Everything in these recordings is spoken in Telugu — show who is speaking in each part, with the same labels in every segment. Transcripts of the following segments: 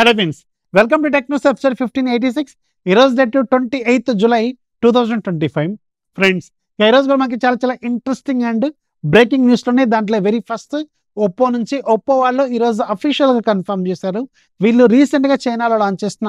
Speaker 1: Hello friends, welcome to techno episode 1586. ఈరోజు డేట్ 28 జూలై 2025. ఫ్రెండ్స్, ఈరోజు కూడా మనకి చాలా చాలా ఇంట్రెస్టింగ్ అండ్ బ్రేకింగ్ న్యూస్లు ఉన్నాయి. దాంట్లో వెరీ ఫస్ట్ ఒప్పో నుంచి ఒప్పో వాళ్ళు ఈరోజు అఫీషియల్గా కన్ఫర్మ్ చేశారు. వీళ్ళు రీసెంట్గా చైనాలో లాంచ్ చేసిన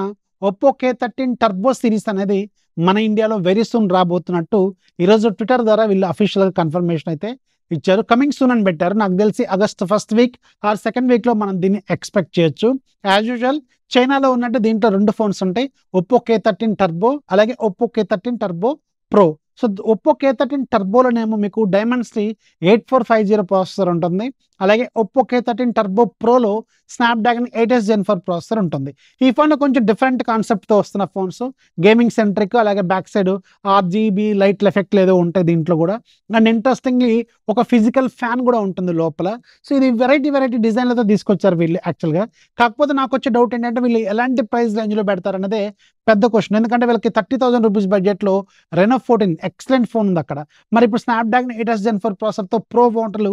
Speaker 1: ఒప్పో K13 టర్బో సిరీస్ అనేది మన ఇండియాలో వెరీ సూన్ రాబోతున్నట్టు ఈరోజు ట్విట్టర్ ద్వారా వీళ్ళు అఫీషియల్గా కన్ఫర్మేషన్ అయితే ఇచ్చారు. కమింగ్ సూన్ అని పెట్టారు. నాకు తెలిసి August first week or second వీక్లో మనం దీన్ని ఎక్స్పెక్ట్ చేయొచ్చు. యాజ్ యూజువల్ చైనాలో ఉన్నట్టు దీంట్లో రెండు ఫోన్స్ ఉంటాయి, ఒప్పో K13 టర్బో అలాగే Oppo K13 turbo pro. So Oppo K13 టర్బోలోనేమో మీకు డైమండ్స్టీ 8450 ప్రాసెసర్ ఉంటుంది. అలాగే ఒప్పో K13 టర్బో ప్రోలో స్నాప్డ్రాగన్ 8s Gen 4 ప్రాసెసర్ ఉంటుంది. ఈ ఫోన్లో కొంచెం డిఫరెంట్ కాన్సెప్ట్తో వస్తున్న ఫోన్స్, గేమింగ్ సెంట్రిక్, అలాగే బ్యాక్ సైడ్ RGB లైట్ల ఎఫెక్ట్లు ఏదో ఉంటాయి దీంట్లో కూడా. అండ్ ఇంట్రెస్టింగ్లీ ఒక ఫిజికల్ ఫ్యాన్ కూడా ఉంటుంది లోపల. సో ఇది వెరైటీ డిజైన్లతో తీసుకొచ్చారు వీళ్ళు యాక్చువల్గా. కాకపోతే నాకు వచ్చే డౌట్ ఏంటంటే వీళ్ళు ఎలాంటి ప్రైస్ రేంజ్లో పెడతారన్నదే పెద్ద క్వశ్చన్. ఎందుకంటే వీళ్ళకి 30,000 రూపీస్ బడ్జెట్లో రెనో 14 ఎక్సలెంట్ ఫోన్ ఉంది అక్కడ. మరి ఇప్పుడు స్నాప్డ్రాగన్ 8s Gen 4 ప్రాసెసర్తో ప్రో మోడల్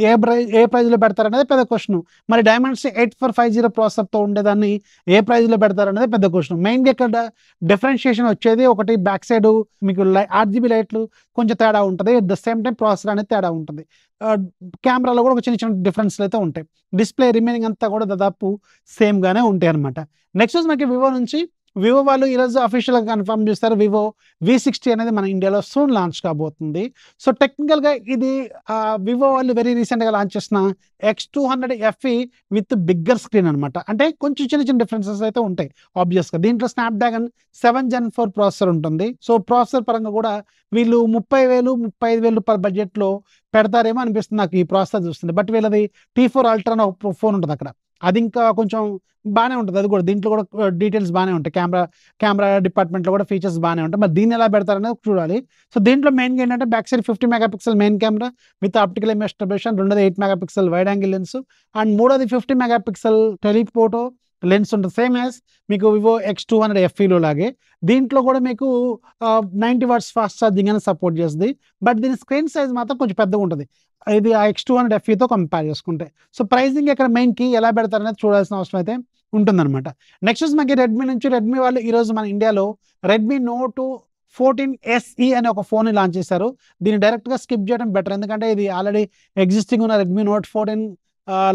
Speaker 1: ఏ ప్రైజ్లో పెడతారనేది పెద్ద క్వశ్చన్. మరి డైమండ్స్ 8450 ప్రాసెసర్తో ఉండేదాన్ని ఏ ప్రైజ్లో పెడతారనేది పెద్ద క్వశ్చన్. మెయిన్గా ఇక్కడ డిఫరెన్షియేషన్ వచ్చేది ఒకటి, బ్యాక్ సైడ్ మీకు RGB లైట్లు కొంచెం తేడా ఉంటుంది, at the same time processor అనేది తేడా ఉంటుంది. కెమెరాలో కూడా ఒక చిన్న డిఫరెన్స్లు అయితే ఉంటాయి. డిస్ప్లే రిమైనింగ్ అంతా కూడా దాదాపు సేమ్గానే ఉంటాయి అనమాట. నెక్స్ట్ మనకి వివో నుంచి వివో వాళ్ళు ఈరోజు అఫీషియల్గా కన్ఫర్మ్ చేస్తారు. వివో V60 అనేది మన ఇండియాలో సూన్ లాంచ్ కాబోతుంది. సో టెక్నికల్గా ఇది వివో వాళ్ళు వెరీ రీసెంట్గా లాంచ్ చేసిన X200 FE with bigger screen అనమాట. అంటే కొంచెం చిన్న డిఫరెన్సెస్ అయితే ఉంటాయి ఆబ్వియస్గా. దీంట్లో స్నాప్డ్రాగన్ 7 Gen 4 ప్రాసెసర్ ఉంటుంది. సో ప్రాసెసర్ పరంగా కూడా వీళ్ళు 30,000 35,000 రూపాయల బడ్జెట్లో పెడతారేమో అనిపిస్తుంది నాకు ఈ ప్రాసెసర్ చూస్తుంది. బట్ వీళ్ళది T4 Ultra అని ఒక ఫోన్ ఉంటుంది అక్కడ, అది ఇంకా కొంచెం బాగానే ఉంటుంది. అది కూడా దీంట్లో కూడా డీటెయిల్స్ బాగానే ఉంటాయి, కెమెరా డిపార్ట్మెంట్లో కూడా ఫీచర్స్ బాగానే ఉంటాయి. మరి దీన్ని ఎలా పెడతారనేది చూడాలి. సో దీంట్లో మెయిన్గా ఏంటంటే back side 50 megapixel main camera with optical image stabilization, రెండోది 8 megapixel wide angle lens, and మూడోది 50 మెగాపిక్సెల్ టెలిఫోటో లెన్స్ ఉంటుంది, సేమ్ యాజ్ మీకు వివో X200 FEలో లాగే. దీంట్లో కూడా మీకు 90 వాట్స్ ఫాస్ట్ ఛార్జింగ్ అని సపోర్ట్ చేస్తుంది. బట్ దీని స్క్రీన్ సైజ్ మాత్రం కొంచెం పెద్దగా ఉంటుంది ఇది ఆ X200 FEతో కంపేర్ చేసుకుంటే. సో ప్రైజింగ్ ఇక్కడ మెయిన్కి ఎలా పెడతారనేది చూడాల్సిన అవసరం అయితే ఉంటుందన్నమాట. నెక్స్ట్ మనకి రెడ్మీ నుంచి రెడ్మీ వాళ్ళు ఈరోజు మన ఇండియాలో రెడ్మీ నోట్ 14 SE అనే ఒక ఫోన్ లాంచ్ చేశారు. దీన్ని డైరెక్ట్గా స్కిప్ చేయడం బెటర్, ఎందుకంటే ఇది ఆల్రెడీ ఎగ్జిస్టింగ్ ఉన్న రెడ్మీ నోట్ 14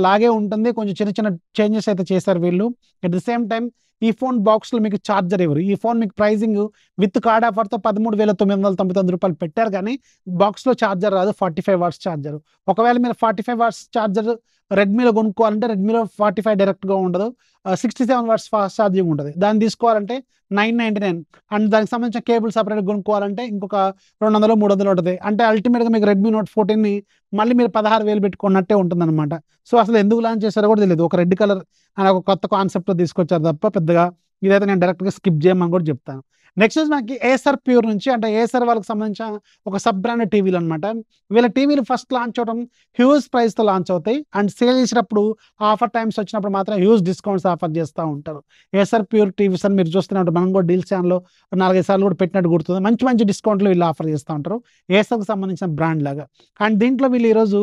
Speaker 1: లాగే ఉంటుంది. కొంచెం చిన్న చేంజెస్ అయితే చేశారు వీళ్ళు. అట్ ది సేమ్ టైం ఈ ఫోన్ బాక్స్లో మీకు ఛార్జర్ ఇవ్వరు. ఈ ఫోన్ మీకు ప్రైజింగ్ విత్ కార్డ్ ఆఫర్తో 13,999 రూపాయలు పెట్టారు, కానీ బాక్స్లో ఛార్జర్ రాదు, 45 వాట్స్ ఛార్జర్. ఒకవేళ మీరు 45 వాట్స్ ఛార్జర్ రెడ్మీలో కొనుక్కోవాలంటే రెడ్మీలో 45 డైరెక్ట్గా ఉండదు, 67 వాట్స్ ఫాస్ట్ ఛార్జింగ్ ఉంటుంది. దాన్ని తీసుకోవాలంటే 999. అండ్ దానికి సంబంధించిన కేబుల్ సపరేట్గా కొనుక్కోవాలంటే ఇంకొక 200-300 ఉంటుంది. అంటే అల్టిమేట్గా మీకు రెడ్మీ నోట్ 14ని మళ్ళీ మీరు 16,000 పెట్టుకున్నట్టే ఉంటుందన్నమాట. సో అసలు ఎందుకు లాంచ్ చేశారో కూడా తెలియదు. ఒక రెడ్ కలర్ అనే ఒక కొత్త కాన్సెప్ట్తో తీసుకొచ్చారు తప్ప పెద్దగా ఇదైతే నేను డైరెక్ట్గా స్కిప్ చేయమని కూడా చెప్తాను. నెక్స్ట్ మనకి ఏసర్ ప్యూర్ నుంచి, అంటే ఏసర్ వాళ్ళకి సంబంధించిన ఒక సబ్ బ్రాండ్ టీవీలు అనమాట. వీళ్ళ టీవీలు ఫస్ట్ లాంచ్ అవడం హ్యూజ్ ప్రైస్తో లాంచ్ అవుతాయి, అండ్ సేల్ చేసినప్పుడు ఆఫర్ టైమ్స్ వచ్చినప్పుడు మాత్రం హ్యూజ్ డిస్కౌంట్స్ ఆఫర్ చేస్తూ ఉంటారు. ఏసర్ ప్యూర్ టీవీస్ అని మీరు చూస్తున్నట్టు మనం కూడా డీల్ ఛానల్లో 4-5 సార్లు కూడా పెట్టినట్టు గుర్తుంది. మంచి డిస్కౌంట్లు వీళ్ళు ఆఫర్ చేస్తూ ఉంటారు, ఏసర్కి సంబంధించిన బ్రాండ్ లాగా. అండ్ దీంట్లో వీళ్ళు ఈరోజు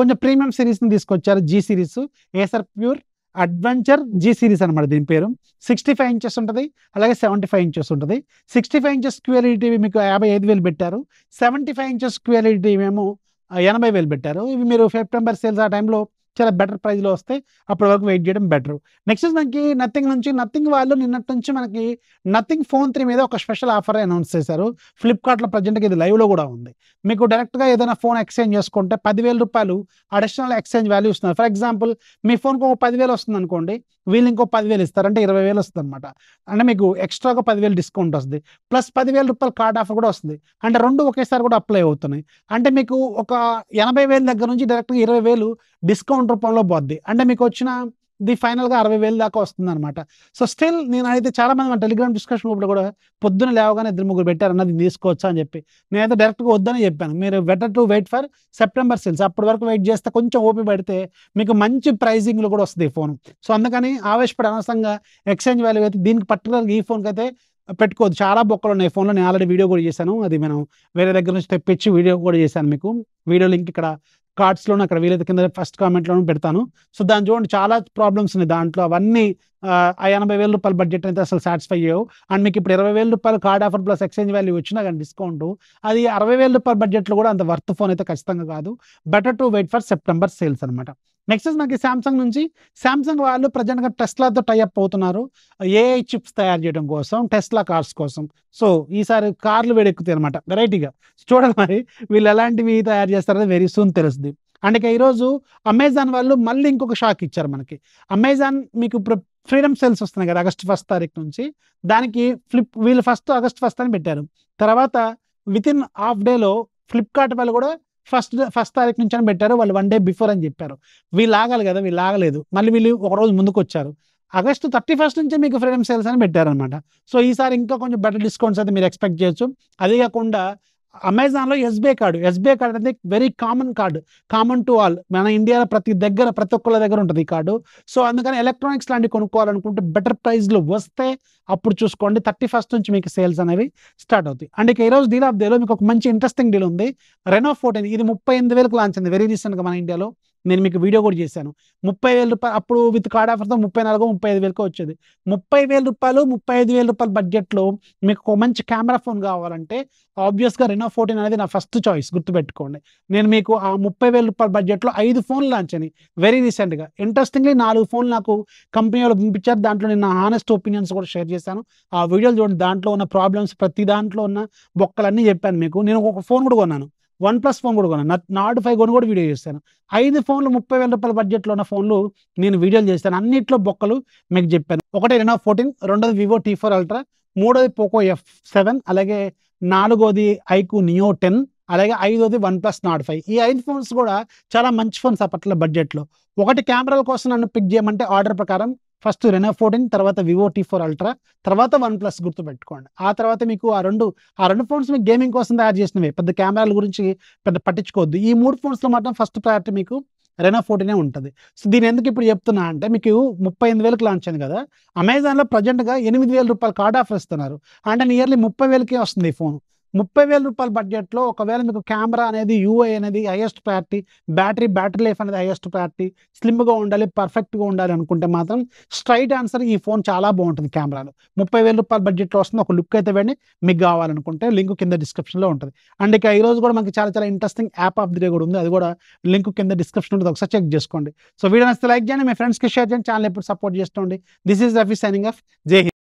Speaker 1: కొంచెం ప్రీమియం సిరీస్ని తీసుకొచ్చారు, G series, Acer pure adventure G series అనమాట. దీని పేరు 65 ఇంచెస్ ఉంటుంది, అలాగే 75 ఇంచెస్ ఉంటుంది. 65 ఇంచెస్ QLED టీవీ మీకు 55,000 పెట్టారు, 75 ఇంచెస్ QLED టీవీ ఏమో 80,000 పెట్టారు. ఇవి మీరు సెప్టెంబర్ సేల్స్ ఆ టైంలో చాలా బెటర్ ప్రైస్లో వస్తే అప్పటి వరకు వెయిట్ చేయడం బెటర్. నెక్స్ట్ మనకి నథింగ్ వాళ్ళు నిన్నటి నుంచి మనకి నథింగ్ ఫోన్ 3 మీద ఒక స్పెషల్ ఆఫర్ అనౌన్స్ చేశారు. ఫ్లిప్కార్ట్లో ప్రజెంట్గా ఇది లైవ్లో కూడా ఉంది. మీకు డైరెక్ట్గా ఏదైనా ఫోన్ ఎక్స్చేంజ్ చేసుకుంటే 10,000 రూపాయలు అడిషనల్ ఎక్స్చేంజ్ వాల్యూ ఇస్తున్నారు. ఫర్ ఎగ్జాంపుల్ మీ ఫోన్కి ఒక 10,000 వస్తుంది అనుకోండి, వీళ్ళు ఇంకో 10,000 ఇస్తారు, అంటే 20,000 వస్తుంది అనమాట. అంటే మీకు ఎక్స్ట్రాగా 10,000 డిస్కౌంట్ వస్తుంది, ప్లస్ 10,000 రూపాయల కార్డ్ ఆఫర్ కూడా వస్తుంది. అంటే రెండు ఒకేసారి కూడా అప్లై అవుతున్నాయి. అంటే మీకు ఒక 80,000 దగ్గర నుంచి డైరెక్ట్గా 20,000 డిస్కౌంట్ రూపంలో పోద్ది. అంటే మీకు వచ్చిన ది ఫైనల్గా 60,000 దాకా వస్తుంది అనమాట. సో స్టిల్ నేను అయితే చాలా మంది మన టెలిగ్రామ్ డిస్కషన్ గ్రూప్లో కూడా పొద్దున లేవగానే 2-3 పెట్టారు అన్నది తీసుకోవచ్చా అని చెప్పి. నేనైతే డైరెక్ట్గా వద్దని చెప్పాను. మీరు better to wait for September sales, అప్పటి వరకు వెయిట్ చేస్తే కొంచెం ఓపి పెడితే మీకు మంచి ప్రైజింగ్లో కూడా వస్తుంది ఈ ఫోన్. సో అందుకని ఆవేశపడి అనవసరంగా ఎక్స్చేంజ్ వాల్యూ అయితే దీనికి పర్టికులర్గా ఈ ఫోన్కి అయితే పెట్టుకోవద్దు. చాలా బొక్కలు ఉన్నాయి ఫోన్లో, నేను ఆల్రెడీ వీడియో కూడా చేశాను. అది మనం వేరే దగ్గర నుంచి తెప్పించి వీడియో కూడా చేశాను. మీకు వీడియో లింక్ ఇక్కడ కార్డ్స్లోనూ అక్కడ వీలైతే కింద ఫస్ట్ కామెంట్లోనూ పెడతాను. సో దాన్ని చూడండి, చాలా ప్రాబ్లమ్స్ ఉన్నాయి దాంట్లో. అవన్నీ ఆ 80,000 రూపాయల బడ్జెట్ అయితే అసలు సాటిస్ఫై అయ్యావు. అండ్ మీకు ఇప్పుడు 20,000 రూపాయలు card offer plus exchange value వచ్చినా కానీ డిస్కౌంట్, అది 60,000 రూపాయల బడ్జెట్లో కూడా అంత వర్త్ ఫోన్ అయితే ఖచ్చితంగా కాదు. Better to wait for September sales అనమాట. నెక్స్ట్ మనకి సామ్సంగ్ నుంచి, సామ్సంగ్ వాళ్ళు ప్రజెంట్గా టెస్లాతో టైఅప్ అవుతున్నారు ఏఐ చిప్స్ తయారు చేయడం కోసం, టెస్లా కార్స్ కోసం. సో ఈసారి కార్లు వేడెక్కుతాయి అనమాట వెరైటీగా. చూడాలి మరి వీళ్ళు ఎలాంటివి తయారు చేస్తారో వెరీ సూన్ తెలుస్తుంది. అండ్ ఇక ఈరోజు అమెజాన్ వాళ్ళు మళ్ళీ ఇంకొక షాక్ ఇచ్చారు మనకి. అమెజాన్ మీకు ఇప్పుడు ఫ్రీడమ్ సేల్స్ వస్తున్నాయి కదా ఆగస్ట్ 1 తారీఖు నుంచి, దానికి వీళ్ళు ఫస్ట్ ఆగస్ట్ 1 అని పెట్టారు. తర్వాత వితిన్ హాఫ్ డేలో ఫ్లిప్కార్ట్ వాళ్ళు కూడా ఫస్ట్ తారీఖు నుంచి అని పెట్టారు. వాళ్ళు 1 డే బిఫోర్ అని చెప్పారు. వీళ్ళు ఆగాలి కదా, వీళ్ళు ఆగలేదు. మళ్ళీ వీళ్ళు ఒక రోజు ముందుకు వచ్చారు. ఆగస్టు 31 నుంచే మీకు ఫ్రీడమ్ సేల్స్ అని పెట్టారనమాట. సో ఈసారి ఇంకా కొంచెం బెటర్ డిస్కౌంట్స్ అయితే మీరు ఎక్స్పెక్ట్ చేయొచ్చు. అదే కాకుండా అమెజాన్లో ఎస్బీఐ కార్డు అనేది very common card, common to all. మన ఇండియాలో ప్రతి ఒక్కళ్ళ దగ్గర ఉంటుంది ఈ కార్డు. సో అందుకని ఎలక్ట్రానిక్స్ లాంటివి కొనుక్కోవాలనుకుంటే బెటర్ ప్రైస్లో వస్తే అప్పుడు చూసుకోండి. 31 నుంచి మీకు సేల్స్ అనేవి స్టార్ట్ అవుతాయి. అండ్ ఇక ఈరోజు డీల్ ఆఫ్ డేలో మీకు ఒక మంచి ఇంట్రెస్టింగ్ డీల్ ఉంది. రెనో 14 ఇది 38,000కి లాంచ్ అయింది వెరీ రీసెంట్గా మన ఇండియాలో. నేను మీకు వీడియో కూడా చేశాను. 30,000 రూపాయలు అప్పుడు విత్ కార్డ్ ఆఫర్తో 34,000-35,000 వచ్చేది. 30,000 రూపాయలు 35,000 రూపాయల బడ్జెట్లో మీకు ఒక మంచి కెమెరా ఫోన్ కావాలంటే ఆబ్వియస్గా రెనో 14 అనేది నా ఫస్ట్ చాయిస్, గుర్తుపెట్టుకోండి. నేను మీకు ఆ 30,000 రూపాయల బడ్జెట్లో 5 ఫోన్లు లాంచ్ అయినాయి వెరీ రీసెంట్గా. ఇంట్రెస్టింగ్లీ 4 ఫోన్లు నాకు కంపెనీ వాళ్ళు పంపించారు. దాంట్లో నేను నా హానెస్ట్ ఒపీనియన్స్ కూడా షేర్ చేశాను. ఆ వీడియోలు చూడండి, దాంట్లో ఉన్న ప్రాబ్లమ్స్ ప్రతి దాంట్లో ఉన్న బొక్కలన్నీ చెప్పాను మీకు. నేను ఒక ఫోన్ కూడా కొన్నాను, OnePlus ఫోన్ కూడా కొన్నాను, నార్డ్ 5 కొని కూడా వీడియో చేశాను. 5 ఫోన్లు 30,000 రూపాయల బడ్జెట్లో ఉన్న ఫోన్లు నేను వీడియోలు చేశాను. అన్నిట్లో బొక్కలు మీకు చెప్పాను. ఒకటి రెనో 14, రెండోది వివో T4 అల్ట్రా, మూడోది పోకో F7, అలాగే నాలుగోది ఐక్యూ నియో 10, అలాగే ఐదోది OnePlus నార్డ్ 5. ఈ 5 ఫోన్స్ కూడా చాలా మంచి ఫోన్స్ అప్పట్లో బడ్జెట్లో. ఒకటి కెమెరాల కోసం నన్ను పిక్ చేయమంటే ఆర్డర్ ప్రకారం ఫస్ట్ రెనో 14, తర్వాత వివో T4 అల్ట్రా, తర్వాత OnePlus గుర్తుపెట్టుకోండి. ఆ తర్వాత మీకు ఆ రెండు ఫోన్స్ మీకు గేమింగ్ కోసం తయారు చేసినవి, పెద్ద కెమెరాల గురించి పెద్ద పట్టించుకోవద్దు. ఈ 3 ఫోన్స్లో మాత్రం ఫస్ట్ ప్రయారిటీ మీకు రెనో 14 ఉంటుంది. సో దీని ఎందుకు ఇప్పుడు చెప్తున్నా అంటే, మీకు 38,000కి లాంచ్ అయింది కదా, అమెజాన్లో ప్రజెంట్గా 8,000 రూపాయలు కార్డ్ ఆఫర్ ఇస్తున్నారు. అంటే నియర్లీ 30,000కే వస్తుంది ఈ ఫోన్. 30,000 రూపాయల బడ్జెట్లో ఒకవేళ మీకు కెమెరా అనేది యూఐ అనేది హైయెస్ట్ ప్రయారిటీ, బ్యాటరీ లైఫ్ అనేది హైయెస్ట్ ప్రయారిటీ, స్లిమ్గా ఉండాలి, పర్ఫెక్ట్గా ఉండాలి అనుకుంటే మాత్రం స్ట్రైట్ ఆన్సర్ ఈ ఫోన్ చాలా బాగుంటుంది కెమెరాలో. 30,000 రూపాయల బడ్జెట్లో వస్తుంది. ఒక లుక్ అయితే వేయండి, మీకు కావాలనుకుంటే లింక్ కింద డిస్క్రిప్షన్లో ఉంటుంది. అండ్ ఇక ఈరోజు కూడా మనకి చాలా interesting app off the day కూడా ఉంది, అది కూడా లింక్ కింద డిస్క్రిప్షన్ ఉంటుంది, ఒకసారి చెక్ చేసుకోండి. సో వీడియో నచ్చితే లైక్ చేయండి, మీ ఫ్రెండ్స్కి షేర్ చేయండి, ఛానల్ ఎప్పుడు సపోర్ట్ చేస్తుండండి. This is Rafi signing off. Jai Hind.